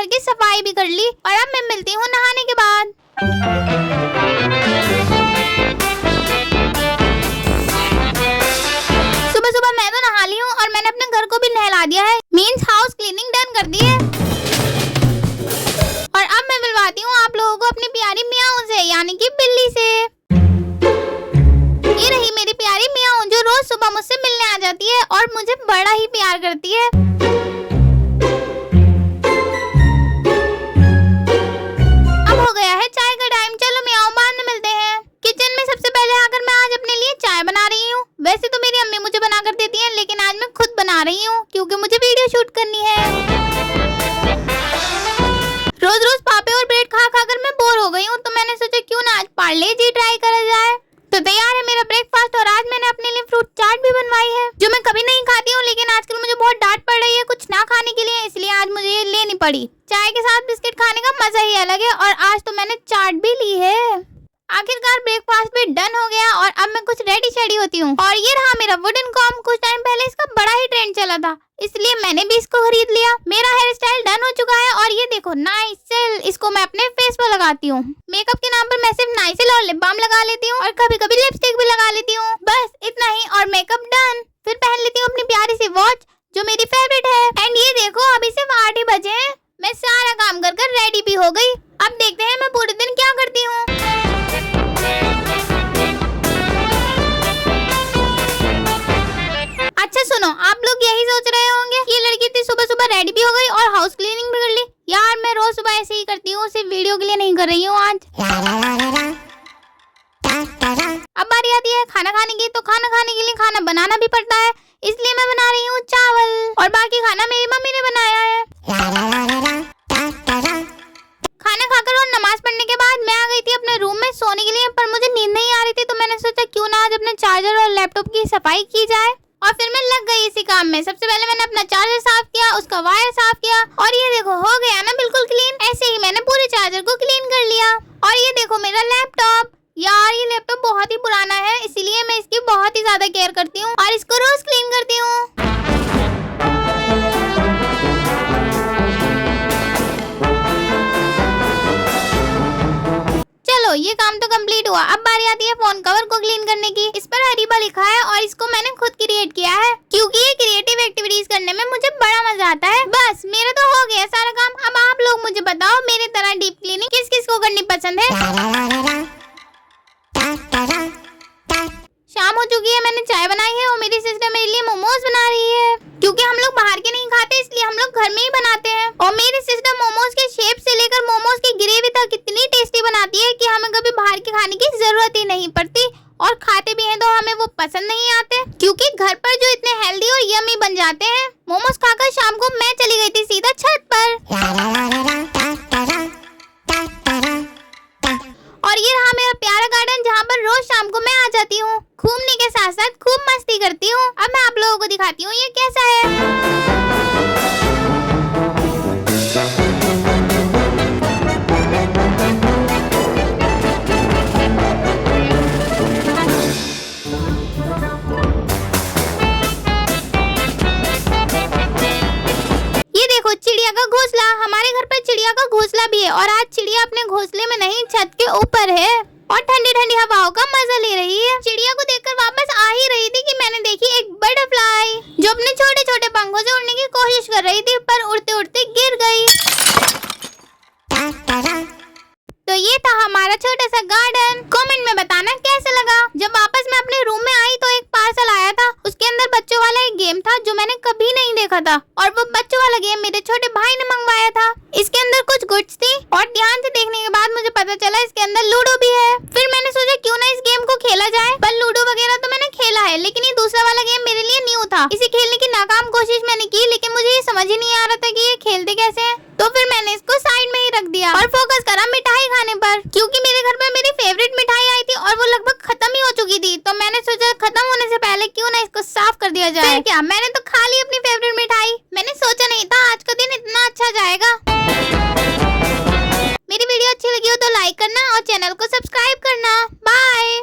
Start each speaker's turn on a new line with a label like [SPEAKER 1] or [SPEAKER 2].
[SPEAKER 1] घर की सफाई भी कर ली और अब मैं मिलती हूँ नहाने के बाद। सुबह सुबह मैं तो नहा ली हूँ और मैंने अपने घर को भी नहला दिया है, मीन्स हाउस क्लीनिंग डन कर दी है। और अब मैं मिलवाती हूँ आप लोगों को अपनी प्यारी मियाऊ से, यानी कि बिल्ली से। ये रही मेरी प्यारी मियाऊ जो रोज सुबह मुझसे मिलने आ जाती है और मुझे बड़ा ही प्यार करती है। अब हो गया है चाय का टाइम, चलो मियाऊ बाद में मिलते हैं। किचन में सबसे पहले आकर मैं आज अपने लिए चाय बना रही हूँ। वैसे तो मेरी अम्मी मुझे बना कर देती है, लेकिन आज मैं खुद बना रही हूँ क्योंकि मुझे वीडियो शूट करनी है। रोज रोज पापे और ब्रेड खा खा कर मैं बोर हो गई हूँ, तो मैंने सोचा क्यों ना आज पार्ले जी ट्राई करा जाए। तो तैयार है मेरा ब्रेकफास्ट और आज मैंने अपने लिए फ्रूट चाट भी बनवाई है जो मैं कभी नहीं खाती हूँ, लेकिन आजकल मुझे बहुत डांट पड़ रही है कुछ ना खाने के लिए, इसलिए आज मुझे ये लेनी पड़ी। चाय के साथ बिस्किट खाने का मजा ही अलग है और आज तो मैंने चाट भी ली है। आखिरकार ब्रेकफास्ट भी डन हो गया और अब मैं कुछ रेडी शेडी होती हूँ। और ये रहा मेरा वुडन कॉम्ब, कुछ टाइम पहले इसका बड़ा ही ट्रेंड चला था, इसलिए मैंने भी इसको खरीद लिया। मेरा हेयर स्टाइल डन हो चुका है और ये देखो नाइसिल, इसको मैं अपने फेस पर लगाती हूँ। मेकअप के नाम पर मैं सिर्फ नाइसिल और लिप बाम लगा लेती हूँ और कभी कभी लिपस्टिक भी लगा लेती हूँ, बस इतना ही और मेकअप डन। फिर पहन लेती हूँ अपनी प्यारी सी वॉच जो मेरी फेवरेट है। एंड ये देखो अभी सिर्फ 8 ही बजे हैं, मैं सारा काम कर कर रेडी भी हो गई। अब देखते हैं मैं पूरे दिन क्या करती हूँ। अच्छा सुनो, आप लोग यही सोच रहे होंगे ये लड़की इतनी सुबह सुबह रेडी भी हो गई और हाउस क्लीनिंग भी कर ली। यार मैं रोज सुबह ऐसे ही करती हूँ, सिर्फ वीडियो के लिए नहीं कर रही हूँ आज। अब बारी आती है खाना खाने की, तो खाना खाने के लिए खाना बनाना भी पड़ता है, इसलिए मैं बना रही हूँ चावल और बाकी खाना मेरी मम्मी ने बनाया है। खाना खाकर और नमाज पढ़ने के बाद मैं आ गई थी अपने रूम में सोने के लिए, पर मुझे नींद नहीं आ रही थी, तो मैंने सोचा क्यों ना आज अपने चार्जर और लैपटॉप की सफाई की जाए। और फिर मैं लग गई इसी काम में। सबसे पहले मैंने अपना चार्जर साफ किया, उसका वायर साफ किया और ये देखो हो गया ना बिल्कुल क्लीन। ऐसे ही मैंने पूरे चार्जर को क्लीन कर लिया। और ये देखो मेरा लैपटॉप, यार ये लैपटॉप बहुत ही पुराना है, इसीलिए मैं इसकी बहुत ही ज्यादा केयर करती हूँ और इसको रोज क्लीन करती हूँ। चलो ये काम तो कंप्लीट हुआ। अब बारी आती है फोन कवर को क्लीन करने की। इस पर हरीबा लिखा है और इसको मैंने खुद क्रिएट किया है क्योंकि ये क्रिएटिव एक्टिविटीज करने में मुझे बड़ा मजा आता है। बस मेरा तो हो गया सारा काम। अब आप लोग मुझे बताओ मेरी तरह डीप क्लीनिंग किस किस को करनी पसंद है। शाम हो चुकी है, मैंने चाय बनाई है और मेरी सिस्टर मेरे लिए मोमोज बना रही है क्योंकि हम लोग बाहर के नहीं खाते, इसलिए हम लोग घर में ही बनाते हैं। और मेरी सिस्टर मोमोज के शेप से लेकर मोमोज की ग्रेवी तक इतनी टेस्टी बनाती है कि हमें कभी बाहर के खाने की जरूरत ही नहीं पड़ती। और खाते भी हैं तो हमें वो पसंद नहीं आते क्योंकि घर पर जो इतने हेल्दी और यम्मी बन जाते हैं। मोमोज खाकर शाम को मैं चली गई थी सीधा छत पर। और ये रहा मेरा प्यारा गार्डन जहाँ पर रोज शाम को मैं आ जाती हूँ। घूमने के साथ साथ खूब मस्ती करती हूँ। अब मैं आप लोगों को दिखाती हूँ ये कैसा है। ये देखो चिड़िया का घोंसला, हमारे घर पर चिड़िया का घोंसला भी है और आज चिड़िया अपने घोंसले में नहीं छत के ऊपर है और ठंडी ठंडी हवाओं का मजा ले रही है। चिड़िया को देखकर वापस आ ही रही थी कि मैंने देखी एक बटरफ्लाई जो अपने छोटे छोटे पंखों से उड़ने की कोशिश कर रही थी, पर उड़ते उड़ते गिर गई। तो ये था हमारा छोटा सा गार्डन। कमेंट में बताना कैसा लगा। जब वापस मैं अपने रूम में आई तो एक पार्सल आया था, उसके अंदर बच्चों वाला एक गेम था जो मैंने कभी नहीं देखा था और वो बच्चों वाला गेम मेरे छोटे भाई ने मंगवाया था। इसके अंदर कुछ गुड्स थी और ध्यान से देखने के बाद मुझे पता चला इसके अंदर लूडो भी है। फिर मैंने सोचा क्यों ना इस गेम को खेला जाए, पर लूडो वगैरह तो मैंने खेला है, लेकिन ये दूसरा वाला गेम मेरे लिए न्यू था। इसे खेलने की नाकाम कोशिश मैंने की, लेकिन मुझे ये समझ ही नहीं आ रहा था कि ये खेलते कैसे हैं। तो फिर मैंने इसको साइड में ही रख दिया और फोकस करा मिठाई खाने पर, क्योंकि मेरे घर पर मेरी फेवरेट मिठाई आई थी और वो लगभग खत्म ही हो चुकी थी। तो मैंने सोचा खत्म होने से पहले क्यों ना इसको साफ कर दिया जाए। फिर क्या, मैंने तो खा ली अपनी फेवरेट मिठाई। मैंने सोचा नहीं था आज का दिन इतना अच्छा जाएगा। मेरी वीडियो अच्छी लगी हो तो लाइक करना और चैनल को सब्सक्राइब करना। बाय।